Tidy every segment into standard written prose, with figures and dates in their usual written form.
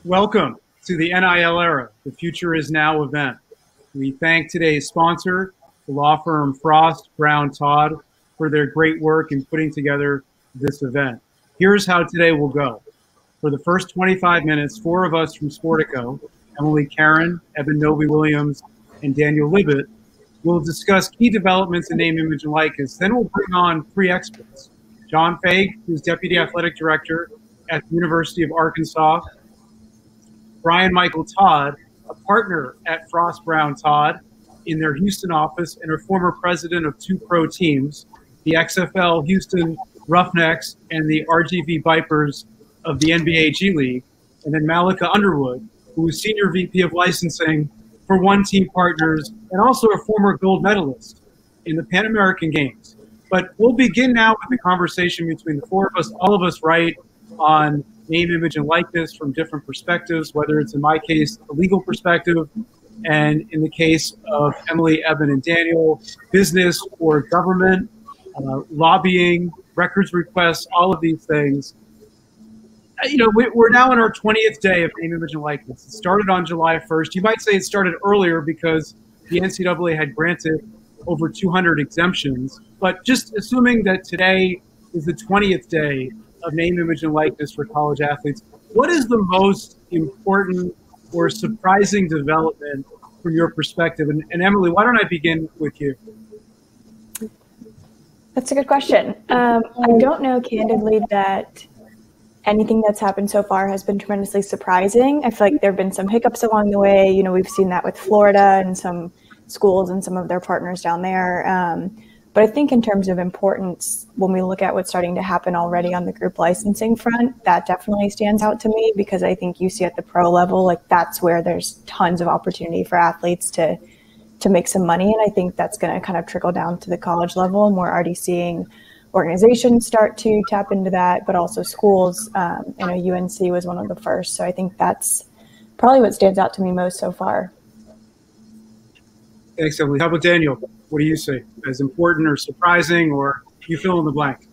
Welcome to the NIL Era, the Future Is Now event. We thank today's sponsor, the law firm Frost, Brown, Todd, for their great work in putting together this event. Here's how today will go. For the first 25 minutes, four of us from Sportico, Emily, Caron, Eben, Novy-Williams, and Daniel Libit, will discuss key developments in name, image, and likeness. Then we'll bring on three experts. John Fagg, who's Deputy Athletic Director at the University of Arkansas, Brian Michael Todd, a partner at Frost Brown Todd in their Houston office and a former president of two pro teams, the XFL Houston Roughnecks and the RGV Vipers of the NBA G League, and then Malaika Underwood, who is Senior VP of Licensing for OneTeam Partners and also a former gold medalist in the Pan American Games. But we'll begin now with the conversation between the four of us. All of us write on name, image, and likeness from different perspectives, whether it's, in my case, a legal perspective, and in the case of Emily, Eben, and Daniel, business or government, lobbying, records requests, all of these things. You know, we're now in our 20th day of name, image, and likeness. It started on July 1st. You might say it started earlier because the NCAA had granted over 200 exemptions, but just assuming that today is the 20th day of name, image, and likeness for college athletes, what is the most important or surprising development from your perspective? And Emily, why don't I begin with you? That's a good question. I don't know, candidly, that anything that's happened so far has been tremendously surprising. I feel like there have been some hiccups along the way. You know, we've seen that with Florida and some schools and some of their partners down there. But I think in terms of importance, when we look at what's starting to happen already on the group licensing front, that definitely stands out to me, because I think you see at the pro level, like that's where there's tons of opportunity for athletes to make some money. And I think that's going to kind of trickle down to the college level. And we're already seeing organizations start to tap into that, but also schools. I know UNC was one of the first. So I think that's probably what stands out to me most so far. Thanks, Emily. How about Daniel? What do you say? As important or surprising, or you fill in the blank?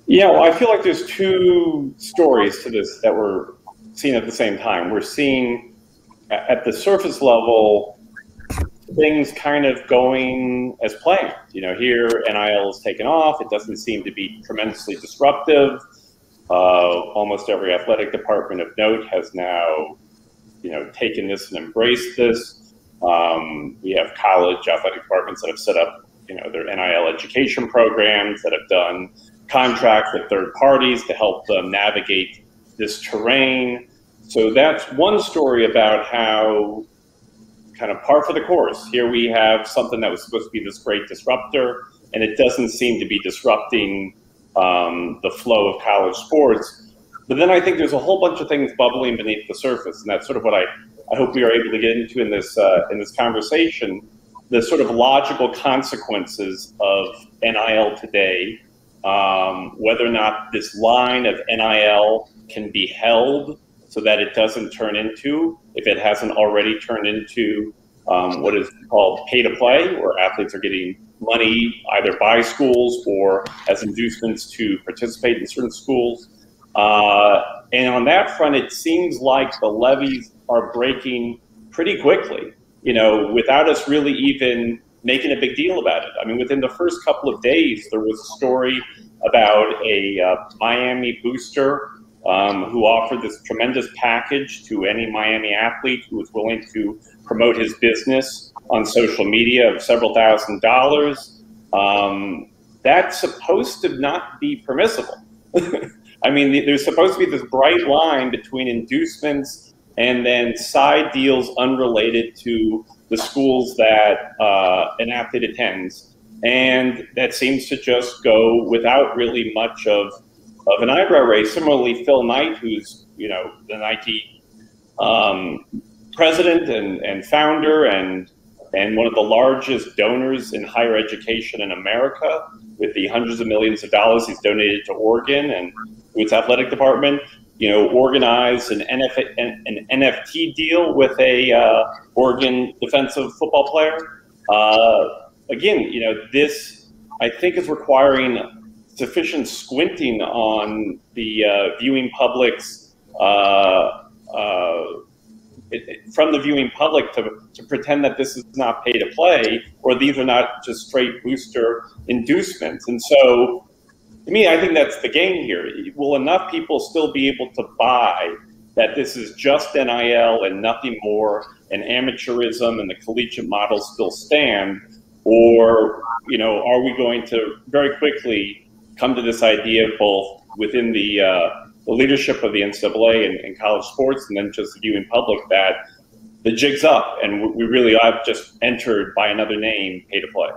Yeah, well, I feel like there's two stories to this that we're seeing at the same time. We're seeing at the surface level things kind of going as planned. You know, here NIL is taken off. It doesn't seem to be tremendously disruptive. Almost every athletic department of note has now, you know, taken this and embraced this. We have college athletic departments that have set up, you know, their NIL education programs, that have done contracts with third parties to help them navigate this terrain. So that's one story about how kind of par for the course. Here we have something that was supposed to be this great disruptor, and it doesn't seem to be disrupting the flow of college sports. But then I think there's a whole bunch of things bubbling beneath the surface, and that's sort of what I hope we are able to get into in this conversation, the sort of logical consequences of NIL today, whether or not this line of NIL can be held so that it doesn't turn into, if it hasn't already turned into what is called pay to play, where athletes are getting money either by schools or as inducements to participate in certain schools. And on that front, it seems like the levees are breaking pretty quickly, you know, without us really even making a big deal about it. I mean, within the first couple of days, there was a story about a Miami booster who offered this tremendous package to any Miami athlete who was willing to promote his business on social media of several $1,000s. That's supposed to not be permissible. I mean, there's supposed to be this bright line between inducements and then side deals unrelated to the schools that an athlete attends. And that seems to just go without really much of an eyebrow raise. Similarly, Phil Knight, who's, you know, the Nike president and founder and one of the largest donors in higher education in America, with the hundreds of millions of dollars he's donated to Oregon and its athletic department, you know, organized an NFT deal with a Oregon defensive football player. Again, you know, this I think is requiring sufficient squinting on the viewing public's from the viewing public to pretend that this is not pay to play, or these are not just straight booster inducements. And so, to me, I think that's the game here. Will enough people still be able to buy that this is just NIL and nothing more, and amateurism and the collegiate model still stand? Or, are we going to very quickly come to this idea both within the leadership of the NCAA and college sports, and then just the viewing public, that the jig's up and we really have just entered, by another name, pay to play?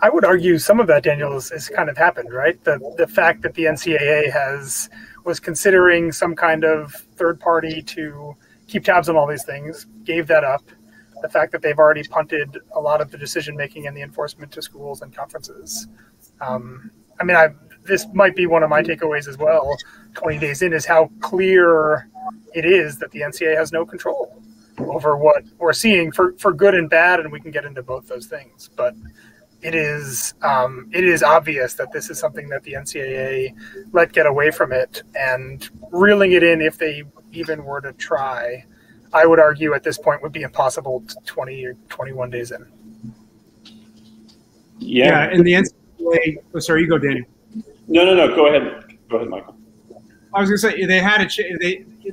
I would argue some of that, Daniel, is kind of happened, right? The fact that the NCAA was considering some kind of third party to keep tabs on all these things, gave that up. The fact that they've already punted a lot of the decision making and the enforcement to schools and conferences. This might be one of my takeaways as well, 20 days in, is how clear it is that the NCAA has no control over what we're seeing for good and bad, and we can get into both those things. But it is obvious that this is something that the NCAA let get away from it, and reeling it in, if they even were to try, I would argue at this point would be impossible 20 or 21 days in. Yeah, and the NCAA, sorry, you go, Daniel. No, go ahead. Go ahead, Michael. I was going to say, they had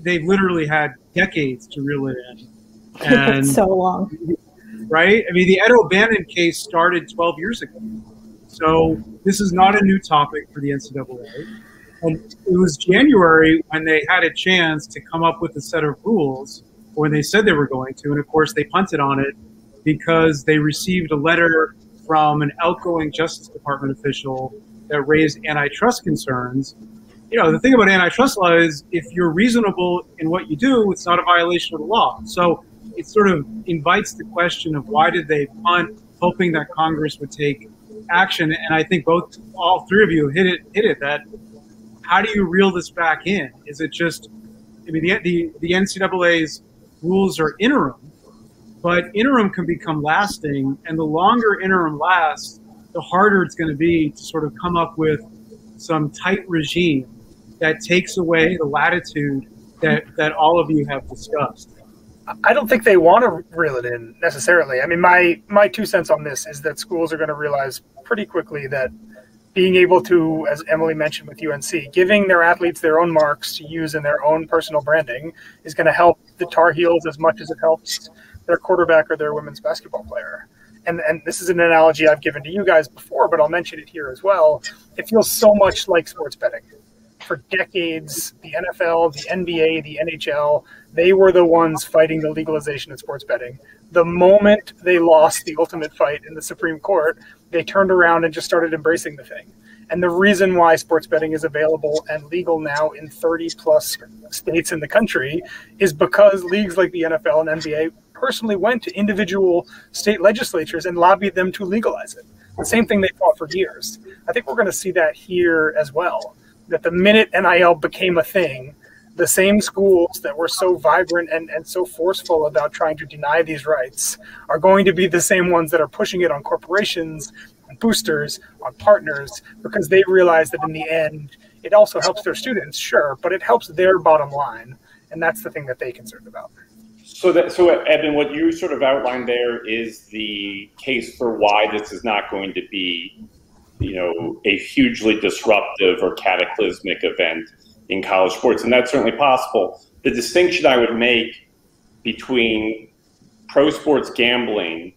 they literally had decades to reel it in. And it's so long. Right? I mean, the Ed O'Bannon case started 12 years ago. So this is not a new topic for the NCAA. And it was January when they had a chance to come up with a set of rules, or when they said they were going to. And, of course, they punted on it because they received a letter from an outgoing Justice Department official that raised antitrust concerns. The thing about antitrust law is if you're reasonable in what you do, it's not a violation of the law. So it sort of invites the question of why did they punt, hoping that Congress would take action. And I think all three of you hit it that how do you reel this back in? Is it just, the NCAA's rules are interim, but interim can become lasting, and the longer interim lasts, the harder it's going to be to sort of come up with some tight regime that takes away the latitude that all of you have discussed. I don't think they want to reel it in necessarily. I mean, my 2 cents on this is that schools are going to realize pretty quickly that being able to, as Emily mentioned with UNC, giving their athletes their own marks to use in their own personal branding is going to help the Tar Heels as much as it helps their quarterback or their women's basketball player. And this is an analogy I've given to you guys before, but I'll mention it here as well. It feels so much like sports betting. For decades, the NFL, the NBA, the NHL, they were the ones fighting the legalization of sports betting. The moment they lost the ultimate fight in the Supreme Court, they turned around and just started embracing the thing. And the reason why sports betting is available and legal now in 30 plus states in the country is because leagues like the NFL and NBA personally went to individual state legislatures and lobbied them to legalize it. The same thing they fought for years. I think we're going to see that here as well, that the minute NIL became a thing, the same schools that were so vibrant and so forceful about trying to deny these rights are going to be the same ones that are pushing it on corporations, on boosters, on partners, because they realize that in the end, it also helps their students, sure, but it helps their bottom line. And that's the thing that they're concerned about. So Eben, what you sort of outlined there is the case for why this is not going to be, a hugely disruptive or cataclysmic event in college sports, and that's certainly possible. The distinction I would make between pro sports gambling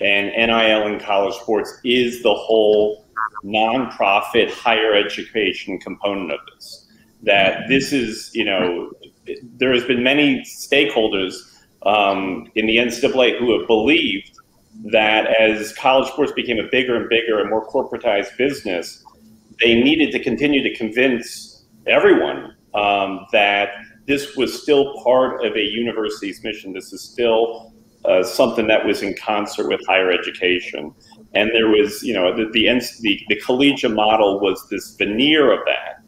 and NIL in college sports is the whole nonprofit higher education component of this. That this is, there has been many stakeholders in the NCAA who have believed that as college sports became a bigger and bigger and more corporatized business, they needed to continue to convince everyone that this was still part of a university's mission. This is still something that was in concert with higher education. And there was, the collegiate model was this veneer of that.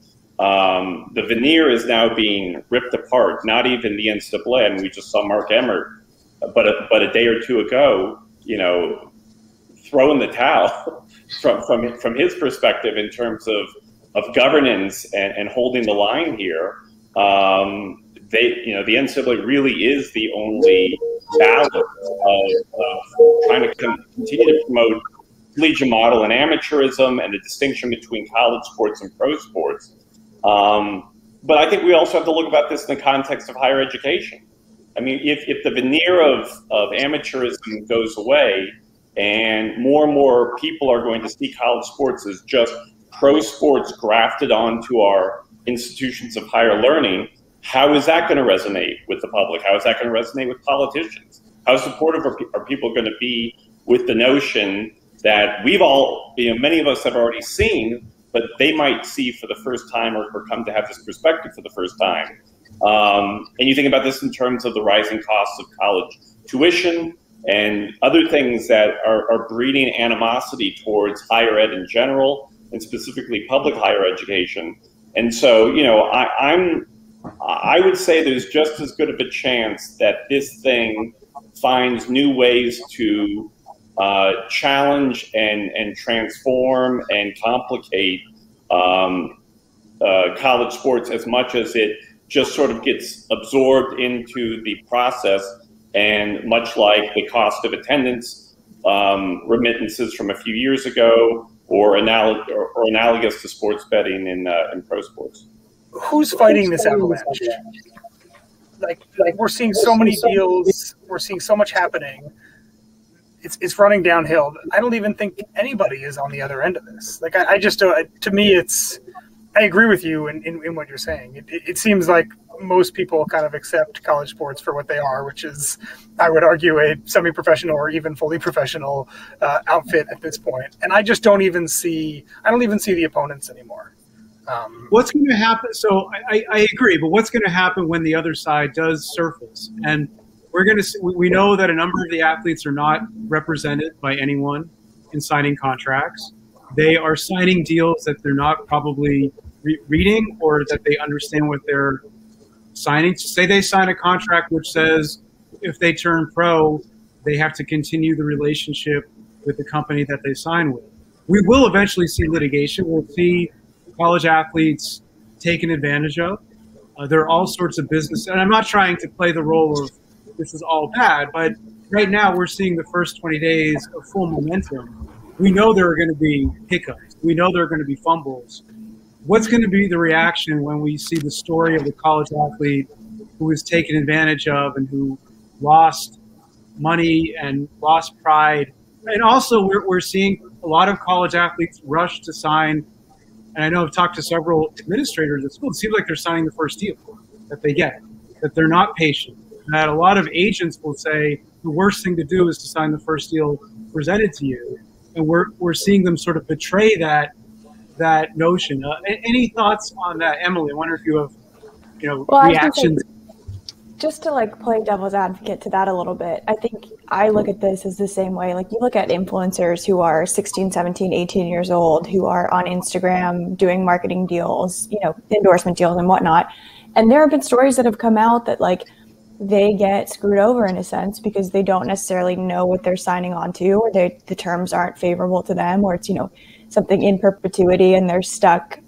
The veneer is now being ripped apart, not even the NCAA. And we just saw Mark Emmert, but a day or two ago, throwing the towel from his perspective in terms of governance and holding the line here. the NCAA really is the only balance of trying to continue to promote collegiate model and amateurism and the distinction between college sports and pro sports. But I think we also have to look about this in the context of higher education. I mean, if the veneer of amateurism goes away and more people are going to see college sports as just pro sports grafted onto our institutions of higher learning, how is that going to resonate with the public? How is that going to resonate with politicians? How supportive are people going to be with the notion that we've all, many of us have already seen, but they might see for the first time or come to have this perspective for the first time? And you think about this in terms of the rising costs of college tuition and other things that are breeding animosity towards higher ed in general, and specifically public higher education. And so, I would say there's just as good of a chance that this thing finds new ways to challenge and transform and complicate college sports as much as it just sort of gets absorbed into the process. And much like the cost of attendance remittances from a few years ago, or analogous to sports betting in pro sports. Who's fighting this avalanche? Like we're seeing so many deals, we're seeing so much happening. It's running downhill. I don't even think anybody is on the other end of this. Like I just, to me, I agree with you in what you're saying. It seems like most people kind of accept college sports for what they are, which is, I would argue, a semi-professional or even fully professional outfit at this point. And I just don't even see the opponents anymore. What's going to happen? So I agree, but what's going to happen when the other side does surface? And we know that a number of the athletes are not represented by anyone in signing contracts. They are signing deals that they're not probably reading, or that they understand what they're signing. Say they sign a contract which says if they turn pro, they have to continue the relationship with the company that they sign with. We will eventually see litigation. We'll see college athletes taken advantage of. There are all sorts of business, and I'm not trying to play the role of this is all bad, but right now we're seeing the first 20 days of full momentum. We know there are going to be hiccups. We know there are going to be fumbles. What's going to be the reaction when we see the story of the college athlete who was taken advantage of and who lost money and lost pride? And also we're seeing a lot of college athletes rush to sign. And I know I've talked to several administrators at school. It seems like they're signing the first deal that they get, that they're not patient. That a lot of agents will say the worst thing to do is to sign the first deal presented to you. And we're seeing them sort of betray that notion. Any thoughts on that, Emily? I wonder if you have, reactions. Just to play devil's advocate to that a little bit, I think I look at this as the same way. Like, you look at influencers who are 16, 17, 18 years old, who are on Instagram doing marketing deals, endorsement deals and whatnot. And there have been stories that have come out that they get screwed over in a sense because they don't necessarily know what they're signing on to, or the terms aren't favorable to them, or it's, something in perpetuity and they're stuck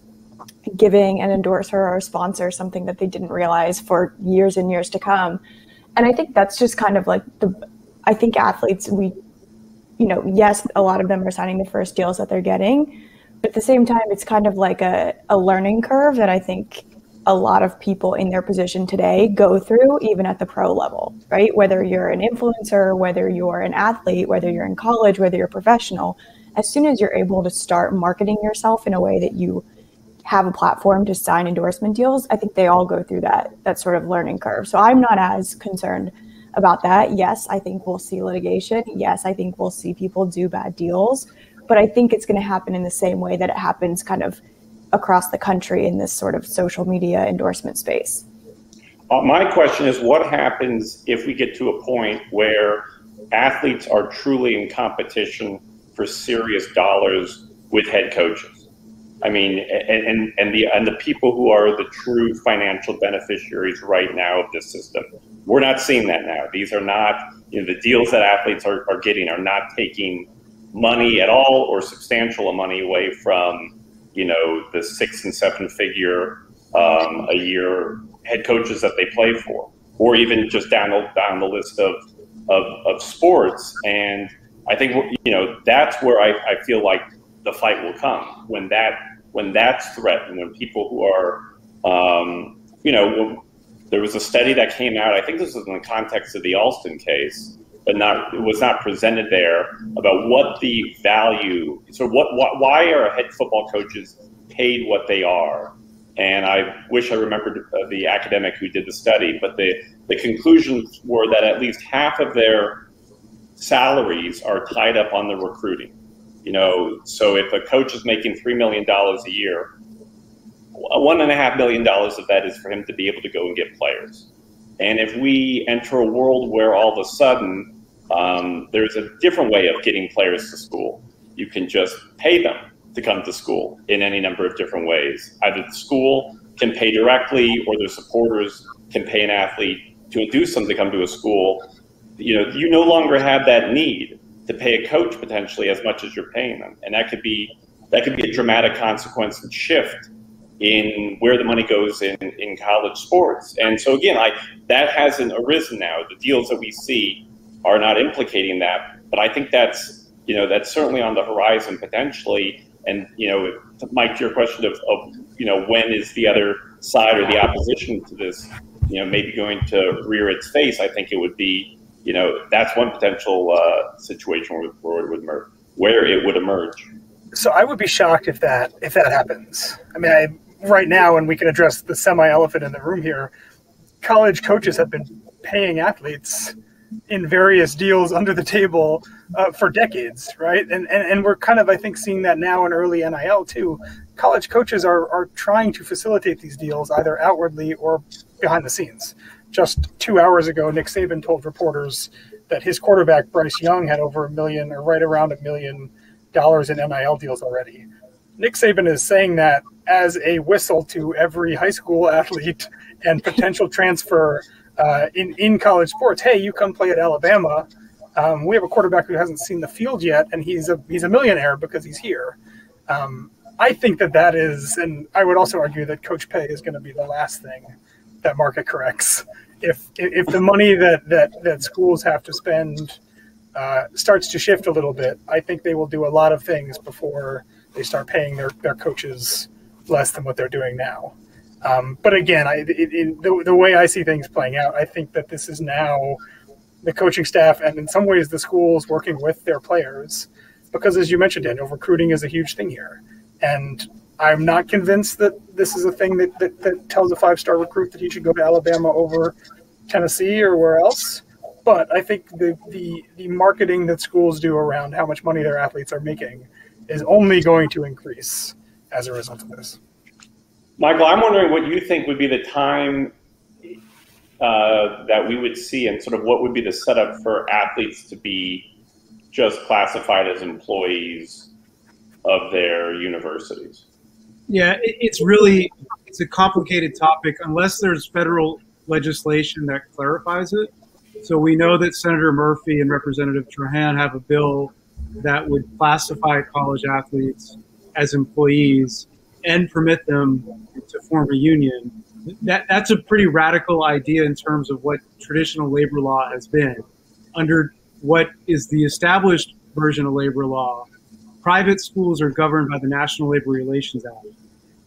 giving an endorser or a sponsor something that they didn't realize for years and years to come. And I think that's just kind of I think athletes, yes, a lot of them are signing the first deals that they're getting, but at the same time, it's kind of like a learning curve that I think a lot of people in their position today go through, even at the pro level, right? Whether you're an influencer, whether you're an athlete, whether you're in college, whether you're professional, as soon as you're able to start marketing yourself in a way that you have a platform to sign endorsement deals, I think they all go through that sort of learning curve. So I'm not as concerned about that. Yes, I think we'll see litigation. Yes, I think we'll see people do bad deals, but I think it's going to happen in the same way that it happens kind of across the country in this sort of social media endorsement space. My question is, what happens if we get to a point where athletes are truly in competition for serious dollars with head coaches? I mean, and the people who are the true financial beneficiaries right now of this system. We're not seeing that now. These are not, the deals that athletes are getting are not taking money at all or substantial money away from, the 6- and 7-figure a year head coaches that they play for, or even just down the list of sports. And I think, you know, that's where I feel like the fight will come, when that's threatened, when people who are, you know, there was a study that came out, I think this was in the context of the Alston case, but it was not presented there, about what the value, so why are head football coaches paid what they are? And I wish I remembered the academic who did the study, but the conclusions were that at least half of their salaries are tied up on the recruiting. You know, so if a coach is making $3 million a year, $1.5 million of that is for him to be able to go and get players. And if we enter a world where all of a sudden there's a different way of getting players to school, you can just pay them to come to school in any number of different ways. Either the school can pay directly, or their supporters can pay an athlete to induce them to come to a school. You know, you no longer have that need to pay a coach potentially as much as you're paying them, and that could be a dramatic consequence and shift in where the money goes in college sports. And so again, that hasn't arisen now. The deals that we see are not implicating that, but I think that's certainly on the horizon potentially. And, you know, Mike, to your question of you know, when is the other side or the opposition to this, you know, maybe going to rear its face, I think it would be, you know, that's one potential situation where it would emerge. So I would be shocked if that happens. I mean, right now, and we can address the semi-elephant in the room here, college coaches have been paying athletes in various deals under the table for decades, right? And we're kind of, I think, seeing that now in early NIL too. College coaches are trying to facilitate these deals either outwardly or behind the scenes. Just 2 hours ago, Nick Saban told reporters that his quarterback, Bryce Young, had over $1 million, or right around $1 million in NIL deals already. Nick Saban is saying that as a whistle to every high school athlete and potential transfer in college sports. Hey, you come play at Alabama. We have a quarterback who hasn't seen the field yet, and he's a millionaire because he's here. I think that is, and I would also argue that coach pay is going to be the last thing that market corrects. If the money that schools have to spend starts to shift a little bit, I think they will do a lot of things before they start paying their coaches less than what they're doing now. But again, the way I see things playing out, I think that this is now the coaching staff and in some ways the schools working with their players, because as you mentioned, Daniel, recruiting is a huge thing here. And I'm not convinced that this is a thing that tells a five-star recruit that he should go to Alabama over Tennessee or where else. But I think the marketing that schools do around how much money their athletes are making is only going to increase as a result of this. Michael, I'm wondering what you think would be the time that we would see, and sort of what would be the setup for athletes to be just classified as employees of their universities. Yeah, it's a complicated topic unless there's federal legislation that clarifies it. So we know that Senator Murphy and Representative Trahan have a bill that would classify college athletes as employees and permit them to form a union. That's a pretty radical idea in terms of what traditional labor law has been. Under what is the established version of labor law, private schools are governed by the National Labor Relations Act.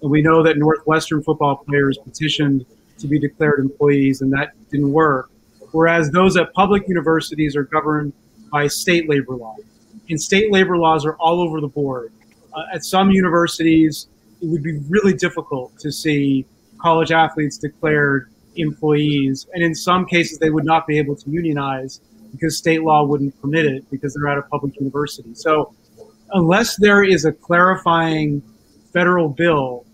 And we know that Northwestern football players petitioned to be declared employees, and that didn't work. Whereas those at public universities are governed by state labor law. And state labor laws are all over the board. At some universities, it would be really difficult to see college athletes declared employees. And in some cases, they would not be able to unionize because state law wouldn't permit it because they're at a public university. So unless there is a clarifying federal bill,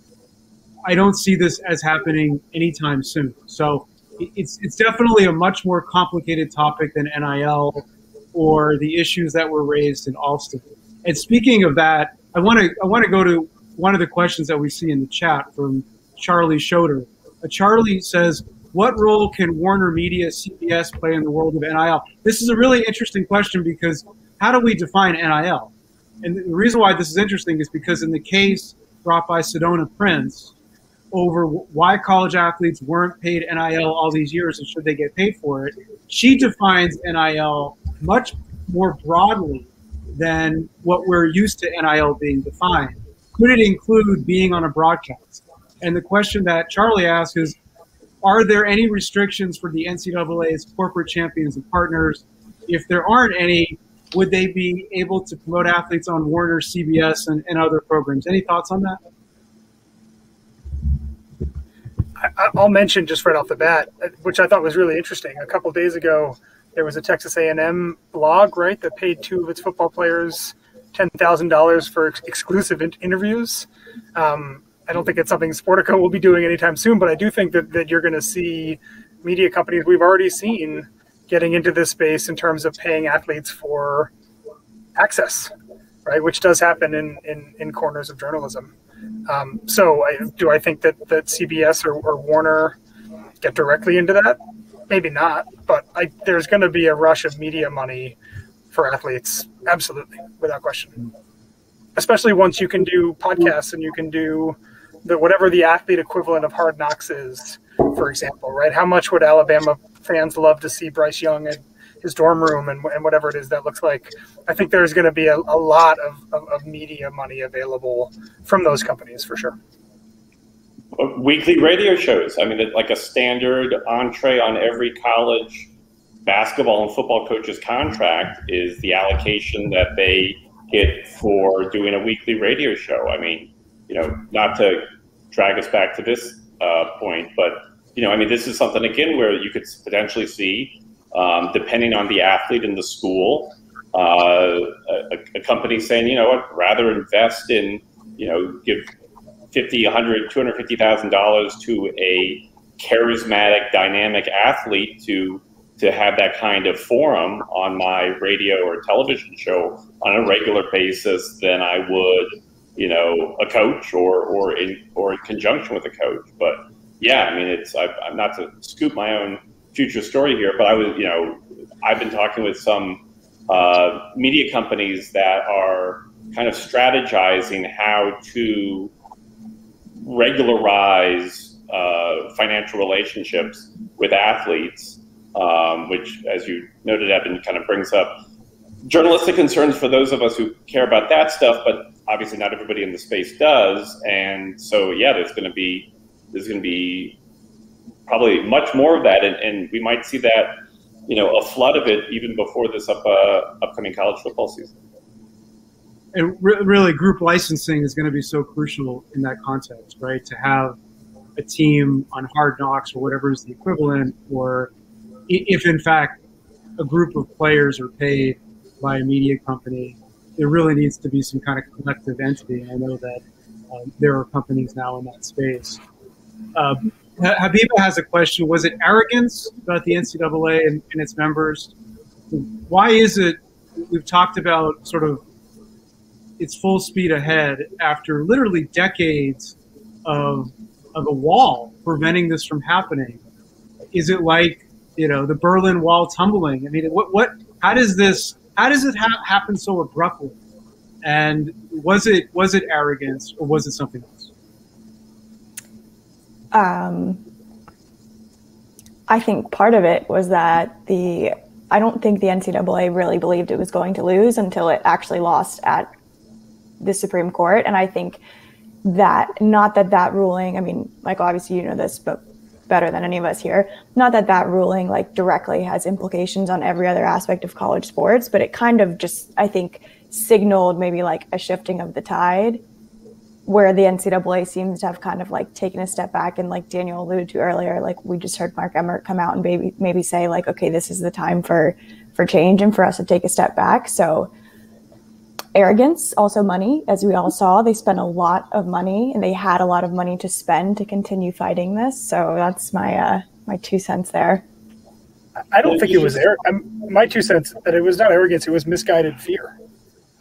I don't see this as happening anytime soon. So it's definitely a much more complicated topic than NIL or the issues that were raised in Alston. And speaking of that, I want to go to one of the questions that we see in the chat from Charlie Schroeder. Charlie says, what role can Warner Media, CBS play in the world of NIL? This is a really interesting question because how do we define NIL? And the reason why this is interesting is because in the case brought by Sedona Prince, over why college athletes weren't paid NIL all these years and should they get paid for it. She defines NIL much more broadly than what we're used to NIL being defined. Could it include being on a broadcast? And the question that Charlie asked is, are there any restrictions for the NCAA's corporate champions and partners? If there aren't any, would they be able to promote athletes on Warner, CBS, and other programs? Any thoughts on that? I'll mention just right off the bat, which I thought was really interesting. A couple of days ago, there was a Texas A&M blog, right, that paid 2 of its football players $10,000 for exclusive interviews. I don't think it's something Sportico will be doing anytime soon, but I do think that you're going to see media companies we've already seen getting into this space in terms of paying athletes for access, right, which does happen in corners of journalism. Do I think that CBS or Warner get directly into that? Maybe not, but there's going to be a rush of media money for athletes, absolutely, without question. Especially once you can do podcasts and you can do whatever the athlete equivalent of Hard Knocks is, for example, right? How much would Alabama fans love to see Bryce Young in his dorm room and whatever it is that looks like? I think there's going to be a lot of media money available from those companies for sure. Weekly radio shows. I mean, like a standard entree on every college basketball and football coach's contract is the allocation that they get for doing a weekly radio show. I mean, not to drag us back to this point, but, I mean, this is something, again, where you could potentially see, depending on the athlete and the school, a company saying, I'd rather invest in, give $50,000, $100,000, $250,000 to a charismatic, dynamic athlete to have that kind of forum on my radio or television show on a regular basis than I would, a coach or in conjunction with a coach. But yeah, I mean, I'm not to scoop my own future story here, but I've been talking with some media companies that are kind of strategizing how to regularize financial relationships with athletes, which, as you noted, Eben, kind of brings up journalistic concerns for those of us who care about that stuff, but obviously not everybody in the space does. And so, yeah, there's going to be probably much more of that, and we might see that, a flood of it even before this upcoming college football season. And really, group licensing is going to be so crucial in that context, right? To have a team on Hard Knocks or whatever is the equivalent, or if in fact a group of players are paid by a media company, there really needs to be some kind of collective entity. And I know that there are companies now in that space. Habiba has a question. Was it arrogance about the NCAA and its members? Why is it we've talked about sort of its full speed ahead after literally decades of a wall preventing this from happening? Is it like, the Berlin Wall tumbling? I mean, how does it happen so abruptly? And was it arrogance or was it something else? I think part of it was that I don't think the NCAA really believed it was going to lose until it actually lost at the Supreme Court. And I think that, not that ruling, I mean, Michael, obviously you know this, but better than any of us here, not that ruling like directly has implications on every other aspect of college sports, but it kind of just, I think, signaled maybe like a shifting of the tide, where the NCAA seems to have kind of like taken a step back. And like Daniel alluded to earlier, like we just heard Mark Emmert come out and maybe say like, okay, this is the time for change and for us to take a step back. So arrogance, also money, as we all saw, they spent a lot of money and they had a lot of money to spend to continue fighting this. So that's my 2 cents there. I don't think it was my 2 cents that it was not arrogance, it was misguided fear.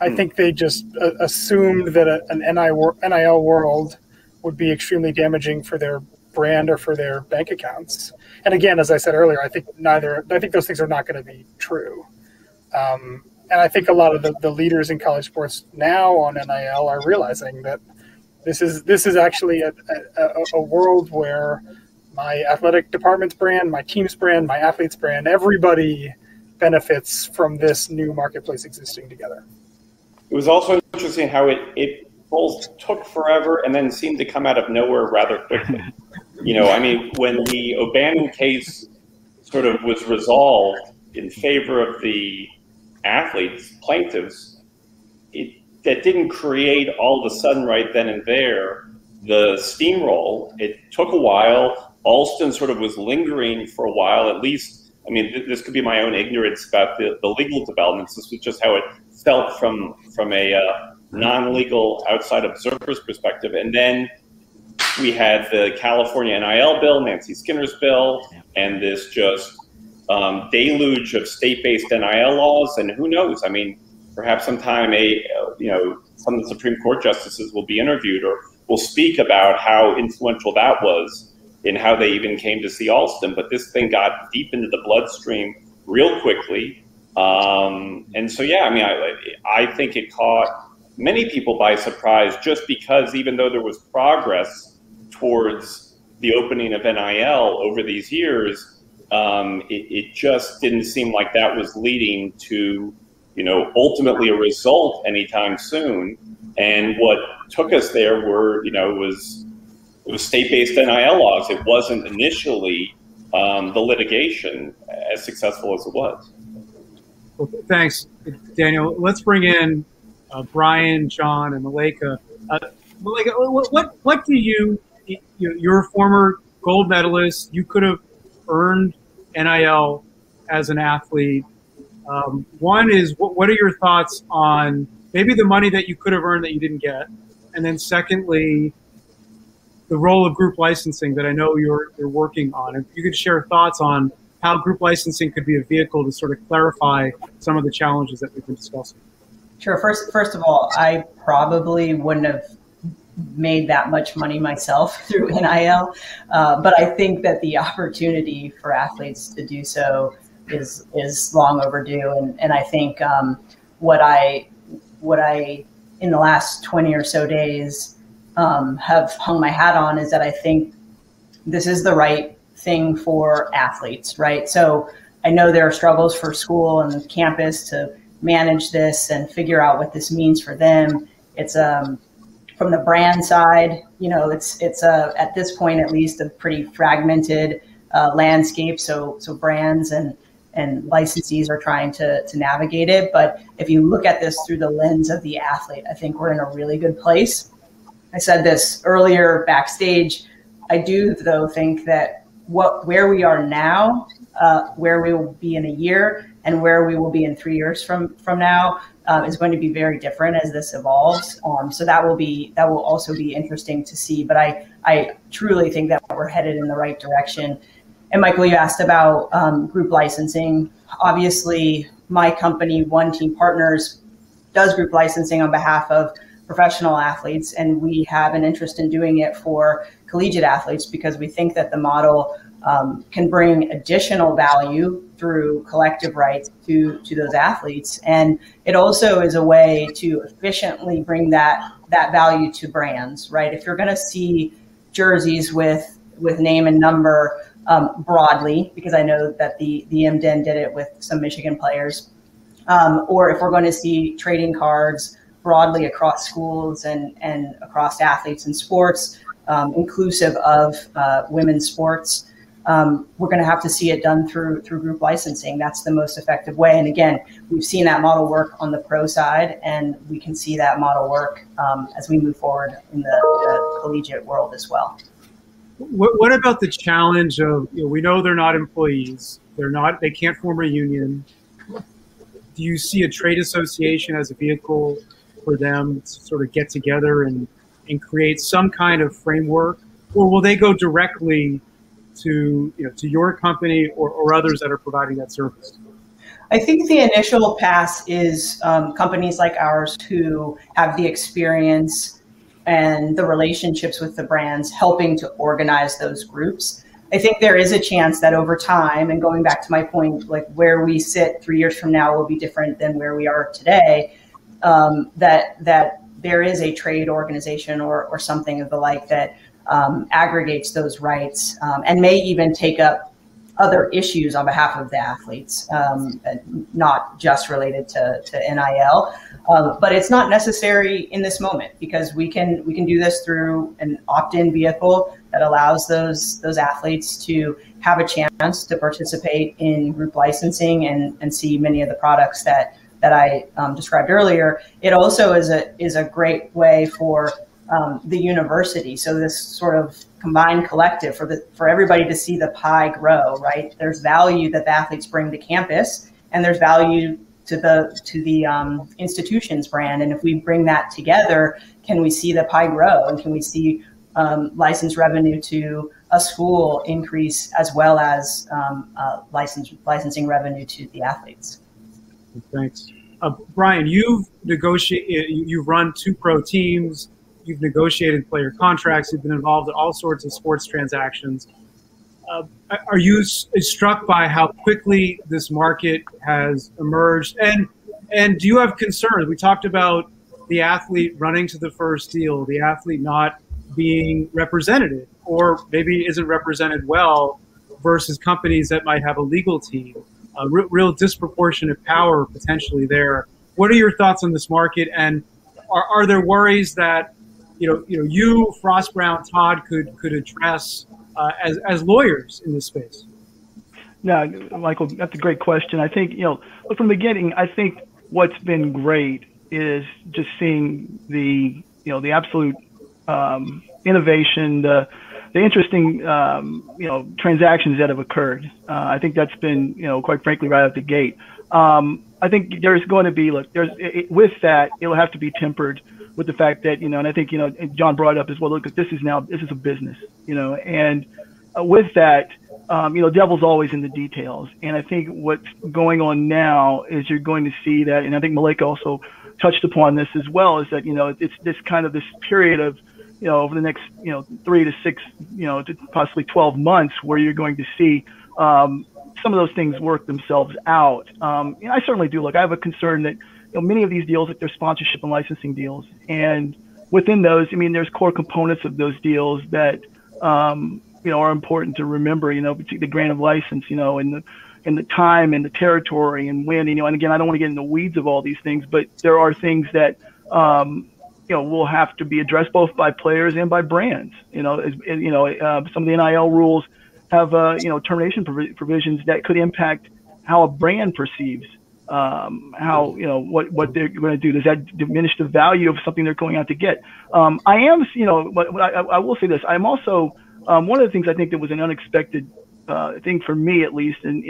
I think they just assumed that an NIL world would be extremely damaging for their brand or for their bank accounts. And again, as I said earlier, I think those things are not going to be true. And I think a lot of the leaders in college sports now on NIL are realizing that This is actually a world where my athletic department's brand, my team's brand, my athlete's brand, everybody benefits from this new marketplace existing together. It was also interesting how it both took forever and then seemed to come out of nowhere rather quickly. I mean, when the O'Bannon case sort of was resolved in favor of the plaintiffs, that didn't create all of a sudden right then and there the steamroll. It took a while. Alston sort of was lingering for a while, at least. I mean, this could be my own ignorance about the legal developments. This was just how it felt from a non-legal outside observer's perspective. And then we had the California N.I.L bill, Nancy Skinner's bill, and this just deluge of state-based NIL laws. And who knows? I mean, perhaps sometime some of the Supreme Court justices will be interviewed or will speak about how influential that was in how they even came to see Alston. But this thing got deep into the bloodstream real quickly. And so, yeah, I mean, I think it caught many people by surprise, just because even though there was progress towards the opening of NIL over these years, it just didn't seem like that was leading to, ultimately a result anytime soon. And what took us there it was state-based NIL laws. It wasn't initially the litigation, as successful as it was. Well, thanks, Daniel. Let's bring in Brian, John, and Malaika. Malaika, what do you're a former gold medalist. You could have earned NIL as an athlete. One is, what are your thoughts on maybe the money that you could have earned that you didn't get? And then secondly, the role of group licensing that I know you're working on. If you could share thoughts on how group licensing could be a vehicle to sort of clarify some of the challenges that we've been discussing. Sure. First of all, I probably wouldn't have made that much money myself through NIL, but I think that the opportunity for athletes to do so is long overdue. And I think what I in the last 20 or so days have hung my hat on is that I think this is the right thing for athletes, right? So I know there are struggles for school and campus to manage this and figure out what this means for them. It's from the brand side, it's at this point at least a pretty fragmented landscape. So brands and licensees are trying to navigate it. But if you look at this through the lens of the athlete, I think we're in a really good place. I said this earlier backstage. I do, though, think that where we are now, where we will be in a year, and where we will be in 3 years from now is going to be very different as this evolves. So that will also be interesting to see. But I truly think that we're headed in the right direction. And Michael, you asked about group licensing. Obviously, my company, OneTeam Partners, does group licensing on behalf of professional athletes, and we have an interest in doing it for collegiate athletes because we think that the model can bring additional value through collective rights to those athletes. And it also is a way to efficiently bring that value to brands, right? If you're going to see jerseys with name and number broadly, because I know that the MDN did it with some Michigan players, or if we're going to see trading cards broadly across schools and across athletes and sports, inclusive of women's sports, we're going to have to see it done through group licensing. That's the most effective way. And again, we've seen that model work on the pro side, and we can see that model work as we move forward in the collegiate world as well. What about the challenge of, we know they're not employees, they can't form a union. Do you see a trade association as a vehicle for them to sort of get together and create some kind of framework, or will they go directly to your company or others that are providing that service? I think the initial pass is companies like ours who have the experience and the relationships with the brands helping to organize those groups. I think there is a chance that over time, and going back to my point, like where we sit 3 years from now will be different than where we are today, that there is a trade organization or something of the like that aggregates those rights and may even take up other issues on behalf of the athletes, not just related to NIL. But it's not necessary in this moment because we can do this through an opt-in vehicle that allows those athletes to have a chance to participate in group licensing and see many of the products that I described earlier. It also is a great way for the university. So this sort of combined collective for everybody to see the pie grow, right? There's value that the athletes bring to campus, and there's value to the institution's brand. And if we bring that together, can we see the pie grow, and can we see license revenue to a school increase as well as licensing revenue to the athletes? Thanks, Brian. You've run 2 pro teams. You've negotiated player contracts. You've been involved in all sorts of sports transactions. Are you struck by how quickly this market has emerged? And do you have concerns? We talked about the athlete running to the first deal, the athlete not being represented, or maybe isn't represented well, versus companies that might have a legal team. Real disproportionate power potentially there. What are your thoughts on this market? And are there worries that you, Frost, Brown, Todd could address as lawyers in this space? No, Michael, that's a great question. I think, look, from the beginning, I think what's been great is just seeing the absolute innovation, the interesting, transactions that have occurred. I think that's been, quite frankly, right out the gate. I think there's going to be, with that, it'll have to be tempered with the fact that, and I think, John brought up as well, look, this is a business, and with that, devil's always in the details. And I think what's going on now is you're going to see that, and I think Malaika also touched upon this as well, is that, it's this kind of this period of, over the next, 3 to 6, to possibly 12 months where you're going to see some of those things work themselves out. I certainly do. Look, I have a concern that, many of these deals, they're sponsorship and licensing deals. And within those, there's core components of those deals that, are important to remember, particularly the grant of license, and the time and the territory and when, and again, I don't want to get in the weeds of all these things, but there are things that, will have to be addressed both by players and by brands. Some of the NIL rules have, termination provisions that could impact how a brand perceives what they're going to do. Does that diminish the value of something they're going out to get? I will say this. I'm also, one of the things I think that was an unexpected thing for me, at least, and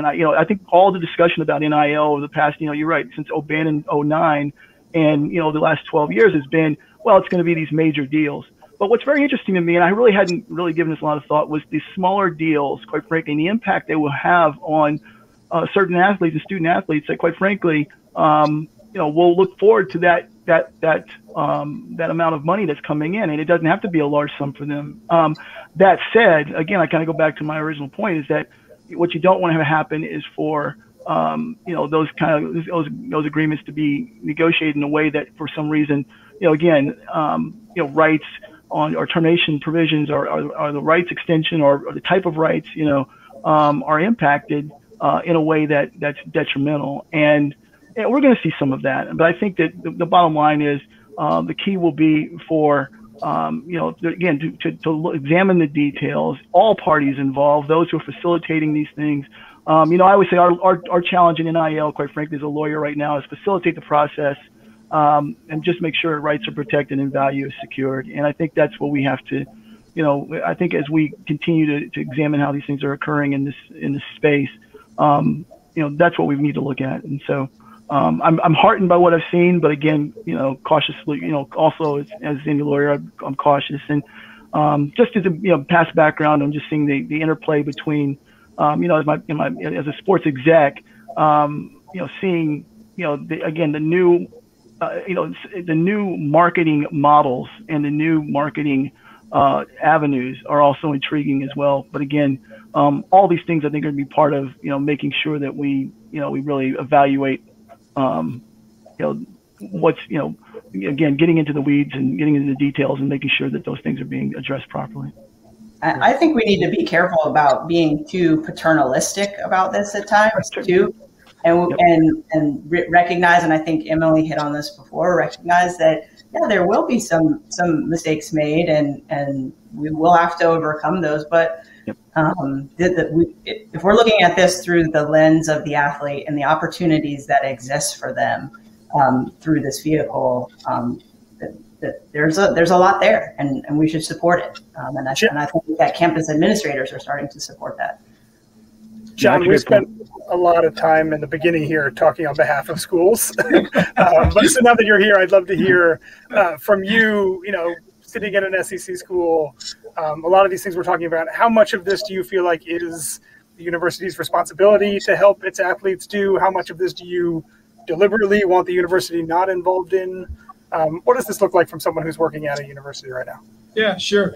I think all the discussion about NIL over the past, you're right, since Eben in 2009 and, the last 12 years has been, well, it's going to be these major deals. But what's very interesting to me, and I really hadn't really given this a lot of thought, was these smaller deals, quite frankly, and the impact they will have on certain athletes and student athletes that, quite frankly, will look forward to that amount of money that's coming in, and it doesn't have to be a large sum for them. That said, again, I kind of go back to my original point, is that what you don't want to have happen is for those agreements to be negotiated in a way that, for some reason, rights on or termination provisions or the rights extension or the type of rights, are impacted in a way that's detrimental. And we're going to see some of that. But I think that the bottom line is the key will be for, again, to examine the details, all parties involved, those who are facilitating these things. I always say our challenge in NIL, quite frankly, as a lawyer right now, is facilitate the process and just make sure rights are protected and value is secured. And I think that's what we have to, I think as we continue to examine how these things are occurring in this space, that's what we need to look at. And so I'm heartened by what I've seen, but again, cautiously, also as any lawyer, I'm cautious. And just as a past background, I'm just seeing the interplay between, as a sports exec, seeing, the new marketing models and the new marketing avenues are also intriguing as well. But again, all these things I think are going to be part of, making sure that we really evaluate, what's, again, getting into the weeds and getting into the details and making sure that those things are being addressed properly. I think we need to be careful about being too paternalistic about this at times too, and recognize, and I think Emily hit on this before, recognize that there will be some mistakes made, and we will have to overcome those. But if we're looking at this through the lens of the athlete and the opportunities that exist for them through this vehicle, there's a lot there, and we should support it. And I think that campus administrators are starting to support that. John, we spent a lot of time in the beginning here talking on behalf of schools. But so now that you're here, I'd love to hear from you, sitting at an SEC school, a lot of these things we're talking about, how much of this do you feel like is the university's responsibility to help its athletes do? How much of this do you deliberately want the university not involved in? What does this look like from someone who's working at a university right now? Yeah, sure.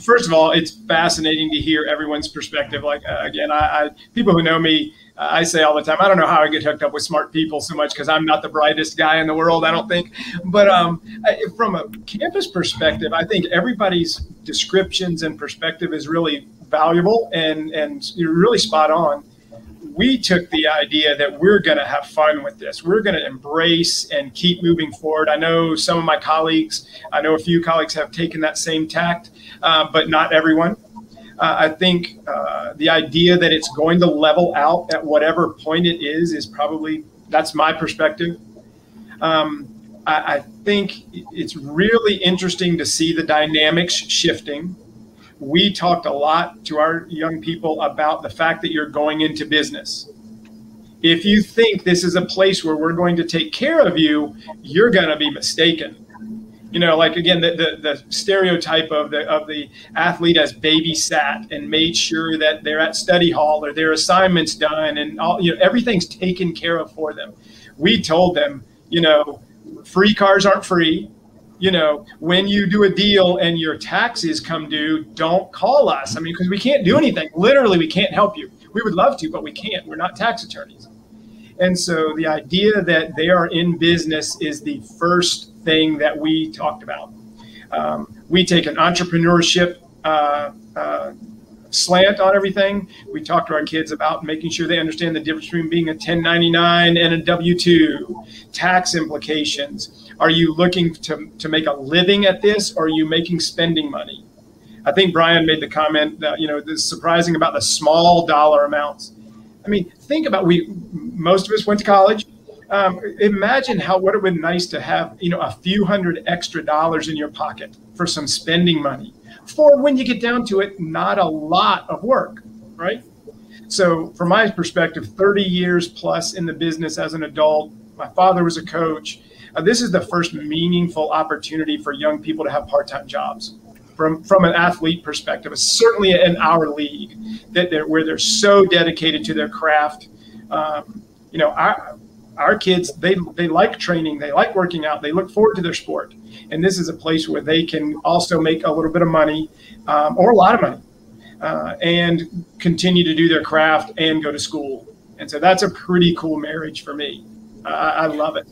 First of all, it's fascinating to hear everyone's perspective. Like, again, people who know me, I say all the time, I don't know how I get hooked up with smart people so much because I'm not the brightest guy in the world, I don't think. But from a campus perspective, I think everybody's descriptions and perspective is really valuable, and you're really spot on. We took the idea that we're going to have fun with this. We're going to embrace and keep moving forward. I know some of my colleagues, I know a few colleagues have taken that same tact, but not everyone. I think the idea that it's going to level out at whatever point it is probably, that's my perspective. I think it's really interesting to see the dynamics shifting. We talked a lot to our young people about the fact that you're going into business. If you think this is a place where we're going to take care of you, you're going to be mistaken. Like, again, the stereotype of the athlete as babysat and made sure that they're at study hall or their assignments done and all, everything's taken care of for them. We told them, free cars aren't free. When you do a deal and your taxes come due, don't call us. I mean, because we can't do anything. Literally, we can't help you. We would love to, but we can't. We're not tax attorneys. And so the idea that they are in business is the first thing that we talked about. We take an entrepreneurship slant on everything. We talk to our kids about making sure they understand the difference between being a 1099 and a W-2, tax implications. Are you looking to make a living at this, or are you making spending money? I think Brian made the comment that, this is surprising about the small dollar amounts. I mean, think about, most of us went to college. Imagine what it would be nice to have, a few hundred extra dollars in your pocket for some spending money for, when you get down to it, not a lot of work, right? So from my perspective, 30 years plus in the business as an adult, my father was a coach. This is the first meaningful opportunity for young people to have part-time jobs. From an athlete perspective, certainly in our league, where they're so dedicated to their craft. Our kids, they like training, they like working out, they look forward to their sport. And this is a place where they can also make a little bit of money or a lot of money and continue to do their craft and go to school. And so that's a pretty cool marriage for me. I love it.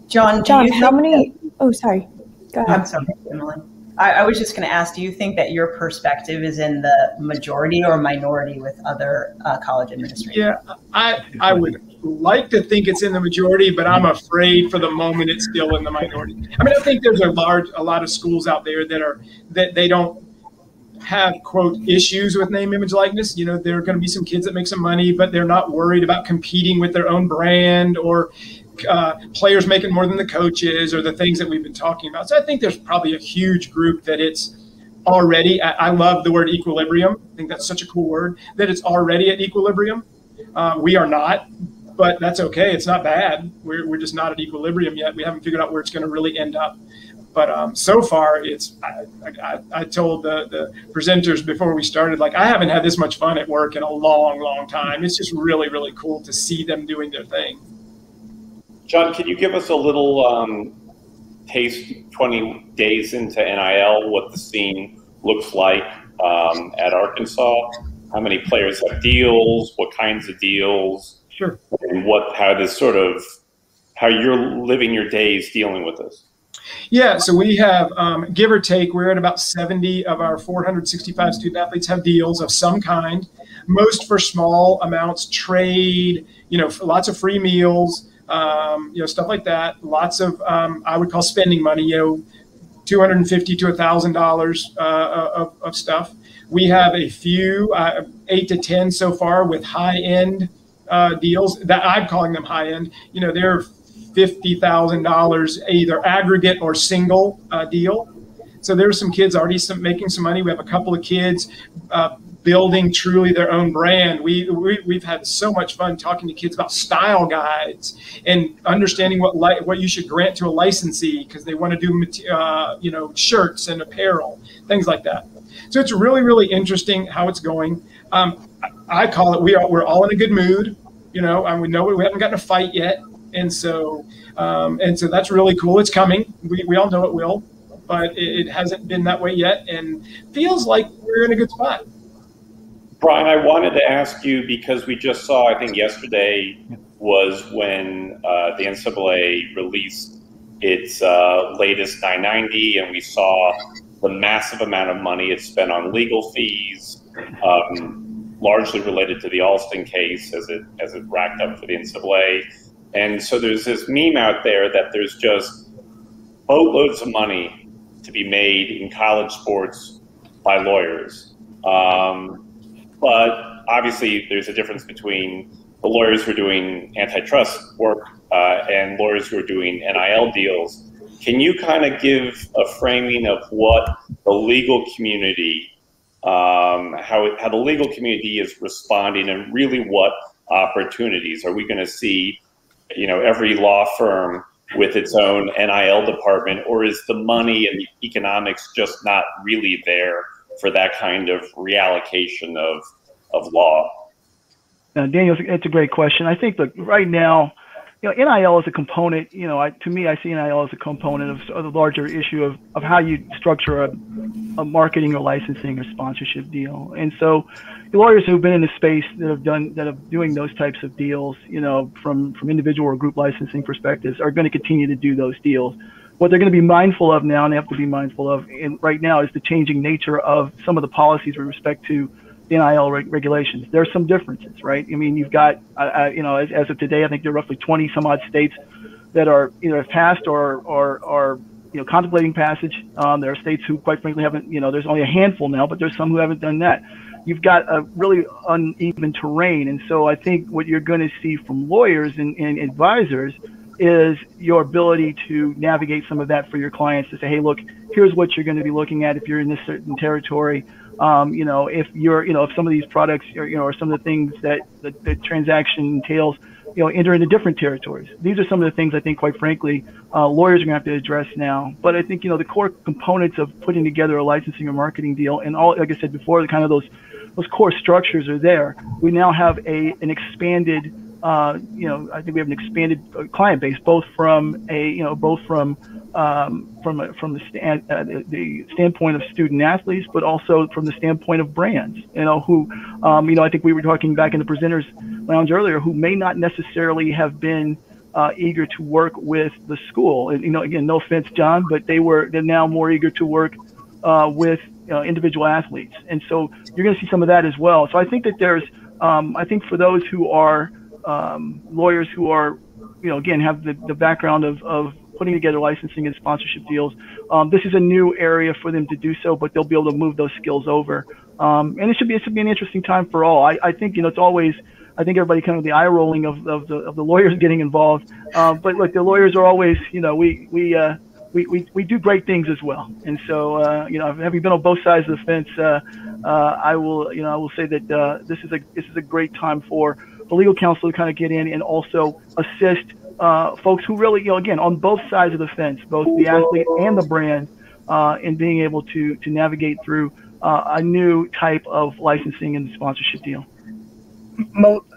John, how many? Oh, sorry. Go ahead. I'm sorry, Emily. I was just going to ask, do you think that your perspective is in the majority or minority with other college administrators? Yeah, I would like to think it's in the majority, but I'm afraid for the moment it's still in the minority. I mean, I think there's a lot of schools out there that they don't have, quote, issues with name, image, likeness. There are going to be some kids that make some money, but they're not worried about competing with their own brand or players making more than the coaches or the things that we've been talking about. So I think there's probably a huge group that it's already, I love the word equilibrium. I think that's such a cool word, that it's already at equilibrium. We are not, but that's okay. It's not bad. We're just not at equilibrium yet. We haven't figured out where it's going to really end up. But so far, I told the presenters before we started, like, I haven't had this much fun at work in a long, long time. It's just really, really cool to see them doing their thing. John, can you give us a little taste, 20 days into NIL, what the scene looks like at Arkansas? How many players have deals? What kinds of deals? Sure. And how this sort of how you're living your days dealing with this. Yeah, so we have, give or take, we're at about 70 of our 465 student athletes have deals of some kind, most for small amounts, trade, lots of free meals, stuff like that. Lots of, I would call spending money, $250 to $1,000 of stuff. We have a few, 8 to 10 so far with high-end deals that I'm calling them high-end. They're $50,000 either aggregate or single deal. So there's some kids already making some money. We have a couple of kids building truly their own brand. We've had so much fun talking to kids about style guides and understanding what you should grant to a licensee because they want to do shirts and apparel, things like that. So it's really, really interesting how it's going. I call it we're all in a good mood. And we know we haven't gotten a fight yet. And so that's really cool. It's coming. We all know it will, but it hasn't been that way yet, and feels like we're in a good spot. Brian, I wanted to ask you because we just saw, I think yesterday was when the NCAA released its latest 990, and we saw the massive amount of money it spent on legal fees, largely related to the Alston case as it racked up for the NCAA. And so there's this meme out there that there's just boatloads of money to be made in college sports by lawyers. But obviously there's a difference between the lawyers who are doing antitrust work and lawyers who are doing NIL deals. Can you kind of give a framing of what the legal community, how the legal community is responding, and really what opportunities are we going to see? Every law firm with its own NIL department, or is the money and the economics just not really there for that kind of reallocation of law? Daniel, it's a great question. I think that right now, NIL is a component. To me, I see NIL as a component of the larger issue of how you structure a marketing or licensing or sponsorship deal. And so, the lawyers who've been in the space that are doing those types of deals, from individual or group licensing perspectives, are going to continue to do those deals. What they're going to be mindful of now, and they have to be mindful of right now, is the changing nature of some of the policies with respect to the NIL regulations. There are some differences, right? I mean, you've got, as of today, I think there are roughly 20 some odd states that are either passed or contemplating passage. There are states who, quite frankly, haven't. There's only a handful now, but there's some who haven't done that. You've got a really uneven terrain, and so I think what you're going to see from lawyers and advisors is your ability to navigate some of that for your clients to say, hey, look, here's what you're going to be looking at if you're in this certain territory. If you're, if some of these products or some of the things that the transaction entails, enter into different territories. These are some of the things I think, quite frankly, lawyers are going to have to address now. But I think, the core components of putting together a licensing or marketing deal, and all, like I said before, the kind of those core structures are there. We now have an expanded, I think we have an expanded client base, both from the standpoint of student athletes, but also from the standpoint of brands, who, I think we were talking back in the presenters lounge earlier, who may not necessarily have been eager to work with the school. And, again, no offense, John, but they're now more eager to work with individual athletes. And so you're going to see some of that as well. So I think that there's, I think for those who are lawyers who are, again, have the background of putting together licensing and sponsorship deals, this is a new area for them to do so, but they'll be able to move those skills over. And it should be an interesting time for all. I think, it's always, I think everybody kind of the eye rolling of the lawyers getting involved. But look, the lawyers are always, we do great things as well. And so, having been on both sides of the fence, I will say that this is a great time for the legal counsel to kind of get in and also assist folks who really, again, on both sides of the fence, both the athlete and the brand, in being able to navigate through a new type of licensing and sponsorship deal.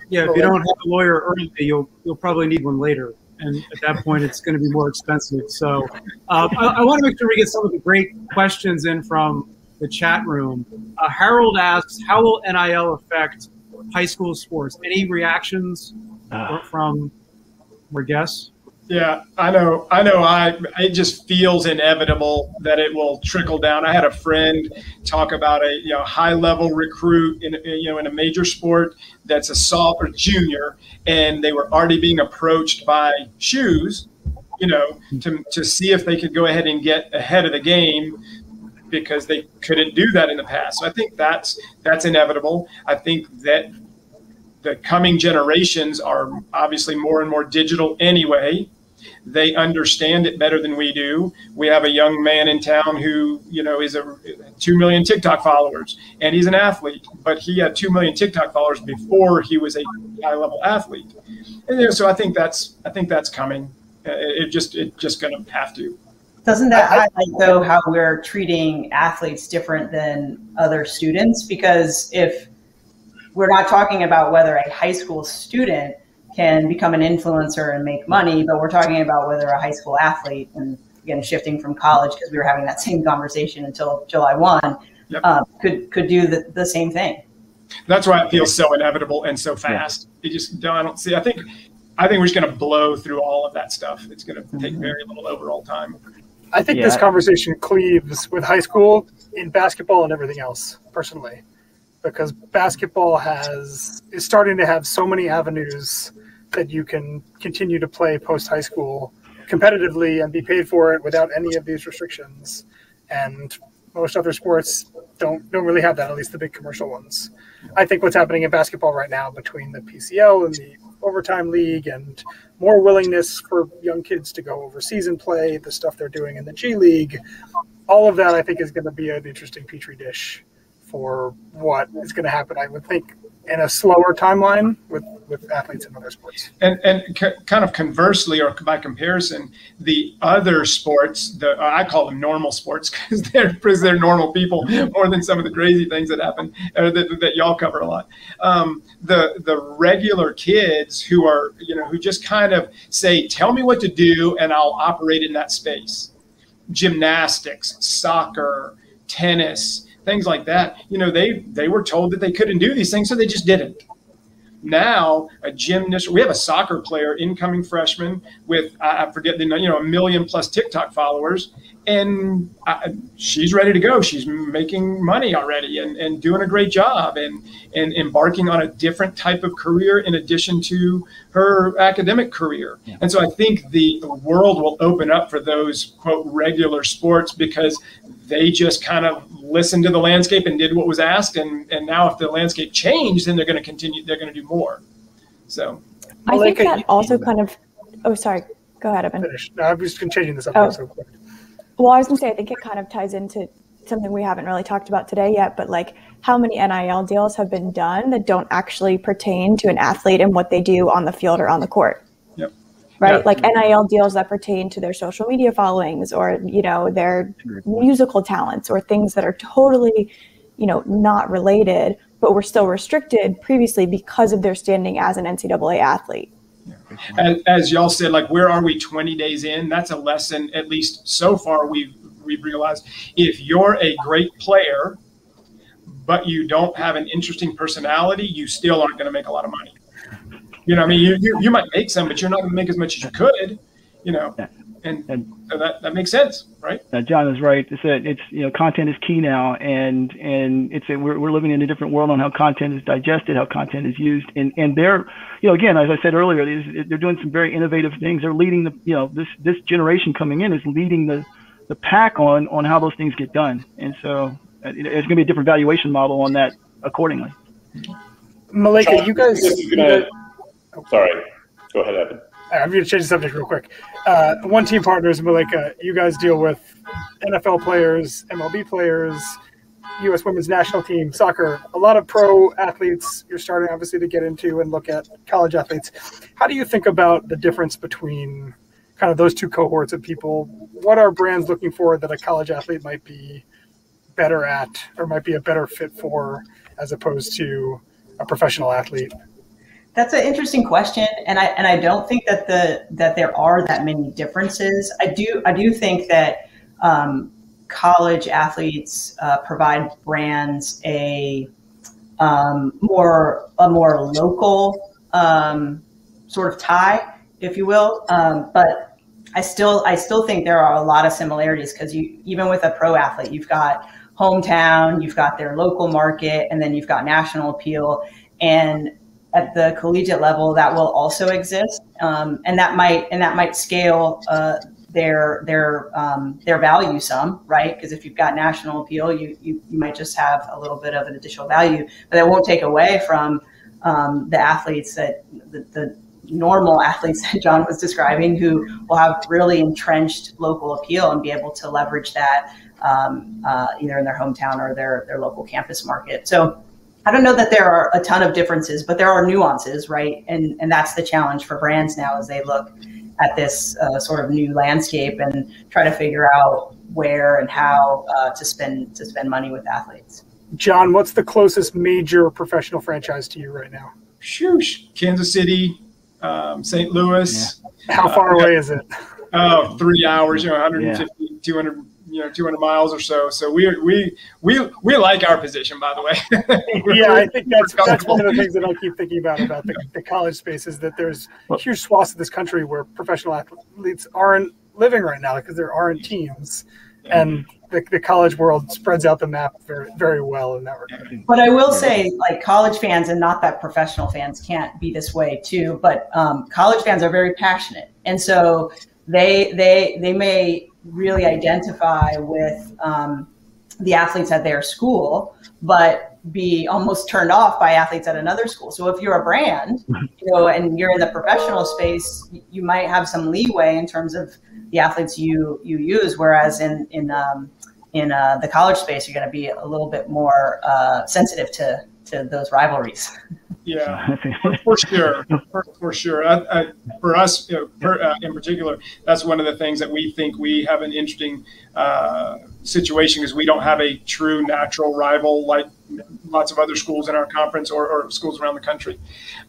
Yeah, if you don't have a lawyer early, you'll probably need one later. And at that point, it's going to be more expensive. So I want to make sure we get some of the great questions in from the chat room. Harold asks, how will NIL affect high school sports? Any reactions from our guests? Yeah, I know. It just feels inevitable that it will trickle down. I had a friend talk about a high level recruit in a major sport that's a sophomore or junior, and they were already being approached by shoes, to see if they could go ahead and get ahead of the game because they couldn't do that in the past. So I think that's inevitable. I think that the coming generations are obviously more and more digital anyway. They understand it better than we do. We have a young man in town who, is 2 million TikTok followers, and he's an athlete, but he had 2 million TikTok followers before he was a high-level athlete. And so I think that's coming. It's just going to have to. Doesn't that highlight, though, how we're treating athletes different than other students? Because if we're not talking about whether a high school student can become an influencer and make money, but we're talking about whether a high school athlete, and again, shifting from college because we were having that same conversation until July 1, yep. could do the same thing. That's why it feels so inevitable and so fast. I don't see. I think we're just going to blow through all of that stuff. It's going to take very little overall time. I think this conversation cleaves with high school in basketball and everything else, personally, because basketball is starting to have so many avenues that you can continue to play post-high school competitively and be paid for it without any of these restrictions. And most other sports don't really have that, at least the big commercial ones. I think what's happening in basketball right now between the PCL and the Overtime League and more willingness for young kids to go overseas and play, the stuff they're doing in the G League, all of that I think is going to be an interesting petri dish for what is going to happen, I would think, in a slower timeline with athletes in other sports. And kind of conversely, or by comparison, the other sports, I call them normal sports because they're normal people more than some of the crazy things that happen or that y'all cover a lot. The regular kids who are, who just kind of say, tell me what to do and I'll operate in that space. Gymnastics, soccer, tennis, things like that. They were told that they couldn't do these things, so they just didn't. Now, a gymnast, we have a soccer player, incoming freshman with, I forget the, 1 million plus TikTok followers, and she's ready to go. She's making money already and doing a great job and embarking on a different type of career in addition to her academic career. Yeah. And so I think the world will open up for those, quote, regular sports because they just kind of listened to the landscape and did what was asked. And now if the landscape changed, then they're going to continue, they're going to do more. So I think that also kind of, oh, sorry, go ahead, Eben. No, I'm just changing this up so quick. Well, I was going to say, I think it kind of ties into something we haven't really talked about today yet, but like how many NIL deals have been done that don't actually pertain to an athlete and what they do on the field or on the court. Yep. Right? Yep. Like NIL deals that pertain to their social media followings or, their musical talents or things that are totally, not related, but were still restricted previously because of their standing as an NCAA athlete. As y'all said, like, where are we 20 days in? That's a lesson, at least so far, we've realized. If you're a great player, but you don't have an interesting personality, you still aren't going to make a lot of money. You might make some, but you're not going to make as much as you could, and so that makes sense, right? John is right. It's content is key now, and we're living in a different world on how content is digested, how content is used, and they're, again, as I said earlier, they're doing some very innovative things. They're leading this generation coming in is leading the pack on how those things get done, and so it's going to be a different valuation model on that accordingly. Malaika, you guys. Sorry, go ahead, Eben. I'm going to change the subject real quick. OneTeam partners, Malaika, you guys deal with NFL players, MLB players, U.S. women's national team, soccer, a lot of pro athletes you're starting obviously to get into and look at college athletes. How do you think about the difference between kind of those two cohorts of people? What are brands looking for that a college athlete might be better at or might be a better fit for as opposed to a professional athlete? That's an interesting question, and I don't think that there are that many differences. I do think that college athletes provide brands a more local sort of tie, if you will. But I still think there are a lot of similarities, because even with a pro athlete, you've got hometown, you've got their local market, and then you've got national appeal. And at the collegiate level, that will also exist, and that might scale their value some, right? Because if you've got national appeal, you might just have a little bit of an additional value, but that won't take away from the athletes that the normal athletes that John was describing, who will have really entrenched local appeal and be able to leverage that either in their hometown or their local campus market. So I don't know that there are a ton of differences, but there are nuances, right? And that's the challenge for brands now, as they look at this sort of new landscape and try to figure out where and how to spend money with athletes. John, what's the closest major professional franchise to you right now? Shoosh, Kansas City, St. Louis. Yeah. How far away is it? Oh, 3 hours, 150, 200. 200 miles or so. So we like our position, by the way. Yeah, I think that's one of the things that I keep thinking about the college space, is that there's huge swaths of this country where professional athletes aren't living right now because there aren't teams. And the college world spreads out the map very, very well in that regard. But I will say, like, college fans, and not that professional fans can't be this way too, but college fans are very passionate. And so they may really identify with the athletes at their school, but be almost turned off by athletes at another school. So if you're a brand, and you're in the professional space, you might have some leeway in terms of the athletes you use. Whereas in the college space, you're going to be a little bit more sensitive to those rivalries. Yeah, for sure. For sure. For us, in particular, that's one of the things that we think we have an interesting situation, is we don't have a true natural rival like lots of other schools in our conference or schools around the country.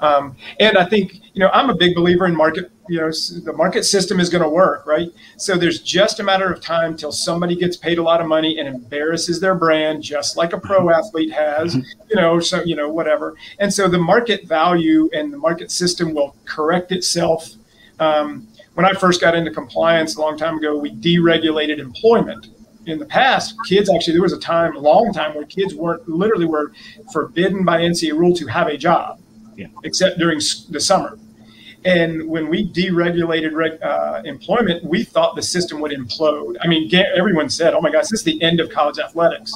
And I think, I'm a big believer in market. The market system is going to work, right? So there's just a matter of time till somebody gets paid a lot of money and embarrasses their brand, just like a pro athlete has, whatever. And so the market value and the market system will correct itself. When I first got into compliance a long time ago, we deregulated employment. In the past, there was a long time where kids were forbidden by NCAA rule to have a job, except during the summer. And when we deregulated employment, we thought the system would implode. I mean, everyone said, oh my gosh, this is the end of college athletics.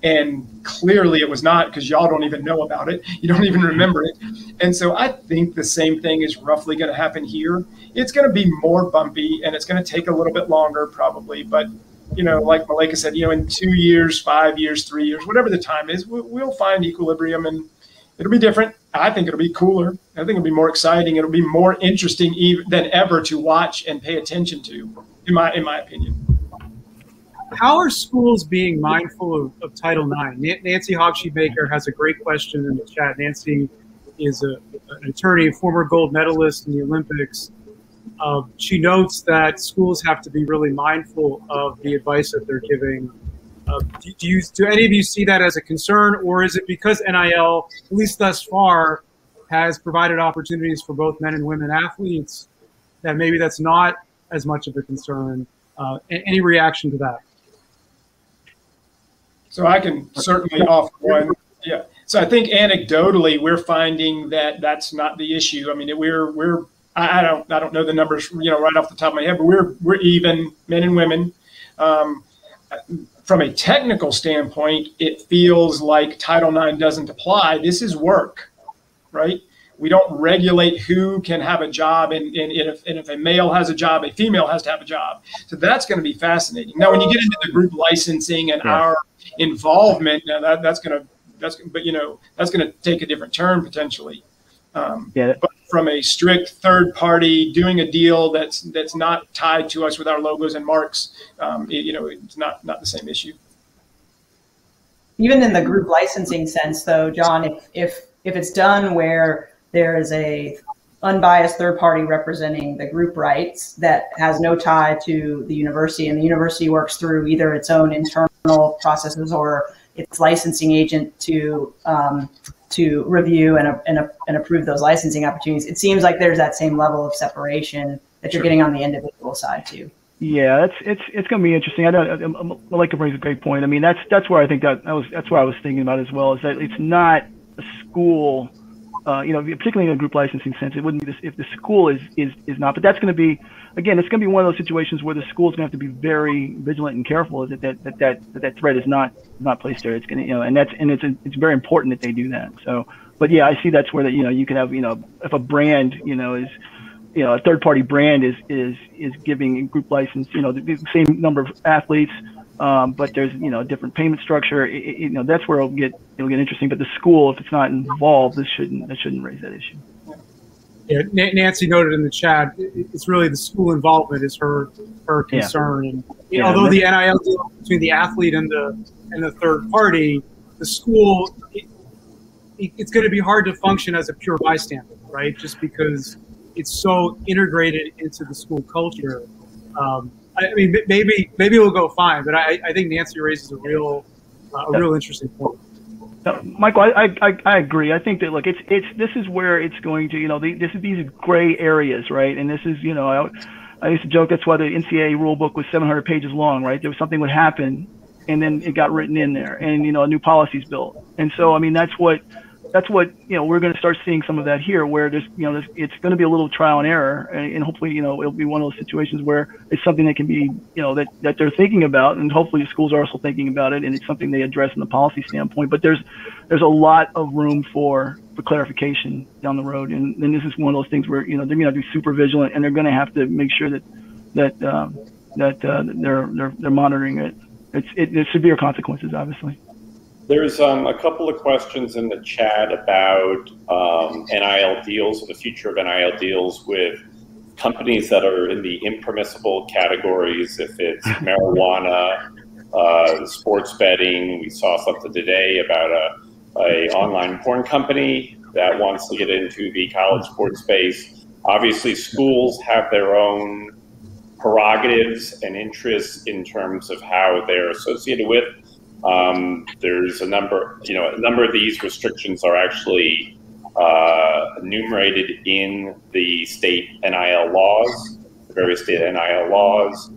And clearly it was not, because y'all don't even know about it. You don't even remember it. And so I think the same thing is roughly going to happen here. It's going to be more bumpy, and it's going to take a little bit longer probably. But, like Malaika said, in 2 years, 5 years, 3 years, whatever the time is, we'll find equilibrium, and it'll be different. I think it'll be cooler. I think it'll be more exciting. It'll be more interesting than ever to watch and pay attention to, in my opinion. How are schools being mindful of Title IX? Nancy Hogshebaker has a great question in the chat. Nancy is an attorney, a former gold medalist in the Olympics. She notes that schools have to be really mindful of the advice that they're giving. Do any of you see that as a concern, or is it because NIL, at least thus far, has provided opportunities for both men and women athletes, that maybe that's not as much of a concern? Any reaction to that? So I can certainly offer one. Yeah. So I think anecdotally, we're finding that that's not the issue. I mean, I don't know the numbers, right off the top of my head, but we're even, men and women. From a technical standpoint, it feels like Title IX doesn't apply. This is work, right? We don't regulate who can have a job, and if a male has a job, a female has to have a job. So that's going to be fascinating. Now, when you get into the group licensing and our involvement, now that's going to take a different turn potentially. But from a strict third party doing a deal that's not tied to us with our logos and marks, it's not the same issue. Even in the group licensing sense, though, John, if it's done where there is a unbiased third party representing the group rights that has no tie to the university, and the university works through either its own internal processes or its licensing agent to to review and approve those licensing opportunities. It seems like there's that same level of separation that you're getting on the individual side too. Yeah, it's going to be interesting. Malaika brings a great point. I mean, that's where I think that's what I was thinking about as well. Is that it's not a school, particularly in a group licensing sense. It wouldn't be this if the school is not. But that's going to be, again, it's going to be one of those situations where the school is going to have to be very vigilant and careful that threat is not placed there. It's going to, it's very important that they do that. So, but yeah, I see that's where that you can have if a brand is. A third-party brand is giving a group license, the same number of athletes, but there's a different payment structure. That's where it'll get interesting. But the school, if it's not involved, this shouldn't raise that issue. Yeah, Nancy noted in the chat, it's really the school involvement is her concern. And although the NIL deal between the athlete and the third party, the school, it's going to be hard to function as a pure bystander, right? Just because it's so integrated into the school culture. I mean, maybe we'll go fine, but I think Nancy raises a real interesting point. Michael, I agree. I think that this is where it's going to these gray areas, right? And this is I used to joke that's why the NCAA rule book was 700 pages long, right? There was something would happen, and then it got written in there, and a new policy's built. And so I mean that's what we're going to start seeing some of that here, where there's it's going to be a little trial and error, and hopefully it'll be one of those situations where it's something that can be that they're thinking about, and hopefully the schools are also thinking about it, and it's something they address from the policy standpoint. But there's a lot of room for clarification down the road, and this is one of those things where they're going to be super vigilant, and they're going to have to make sure that they're monitoring it. There's severe consequences, obviously. There's a couple of questions in the chat about NIL deals, or the future of NIL deals with companies that are in the impermissible categories. If it's marijuana, sports betting, we saw something today about a online porn company that wants to get into the college sports space. Obviously, schools have their own prerogatives and interests in terms of how they're associated with. There's a number of these restrictions are actually enumerated in the state NIL laws, the various state NIL laws.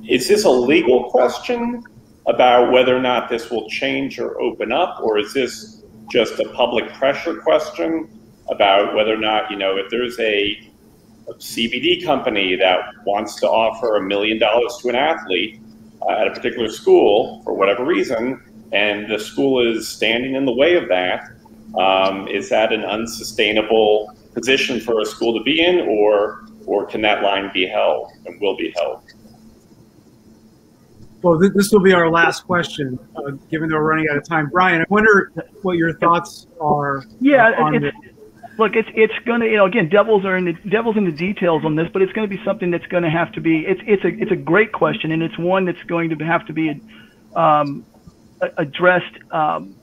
Is this a legal question about whether or not this will change or open up, or is this just a public pressure question about whether or not, if there's a CBD company that wants to offer $1 million to an athlete at a particular school for whatever reason, and the school is standing in the way of that, is that an unsustainable position for a school to be in, or can that line be held and will be held? Well, this will be our last question, given that we're running out of time. Brian, I wonder what your thoughts are. Look, it's going to, again, devil's in the details on this, but it's going to be something that's going to have to be. It's a great question, and it's one that's going to have to be addressed,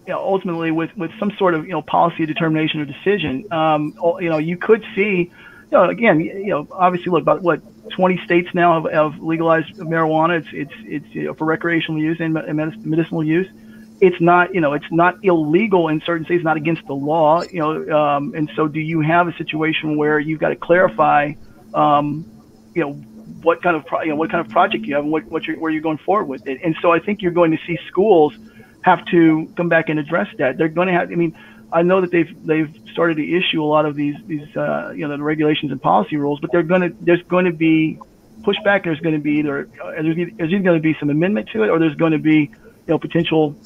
ultimately with some sort of policy determination or decision. You could see, again, obviously, look, about 20 states now have legalized marijuana. It's for recreational use and medicinal use. It's not illegal in certain states, not against the law, and so do you have a situation where you've got to clarify, what kind of project you have and where you're going forward with it. And so I think you're going to see schools have to come back and address that. They're going to have, I know that they've started to issue a lot of these the regulations and policy rules, but there's going to be pushback. There's going to be there's either going to be some amendment to it, or there's going to be potential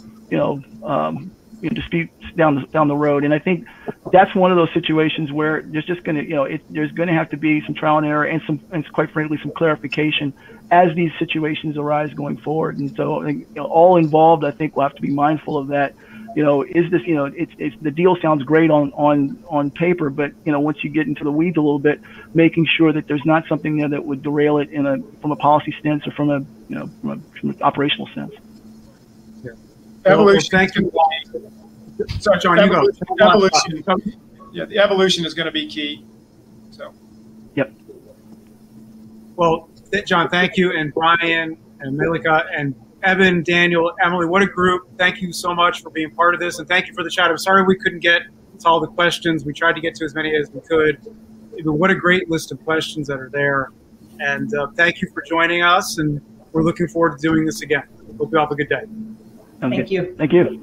disputes down the road. And I think that's one of those situations where there's just going to there's going to have to be some trial and error and quite frankly some clarification as these situations arise going forward. And so all involved, I think, will have to be mindful of that. Is this it's the deal sounds great on paper, but once you get into the weeds a little bit, making sure that there's not something there that would derail it from a policy sense or from an operational sense. Evolution. Thank you. Sorry, John, you go. Evolution. Yeah, the evolution is going to be key. So. Yep. Well, John, thank you, and Brian and Malaika and Eben, Daniel, Emily, what a group. Thank you so much for being part of this, and thank you for the chat. I'm sorry we couldn't get to all the questions. We tried to get to as many as we could. But what a great list of questions that are there. And thank you for joining us, and we're looking forward to doing this again. Hope you all have a good day. Thank you. Thank you.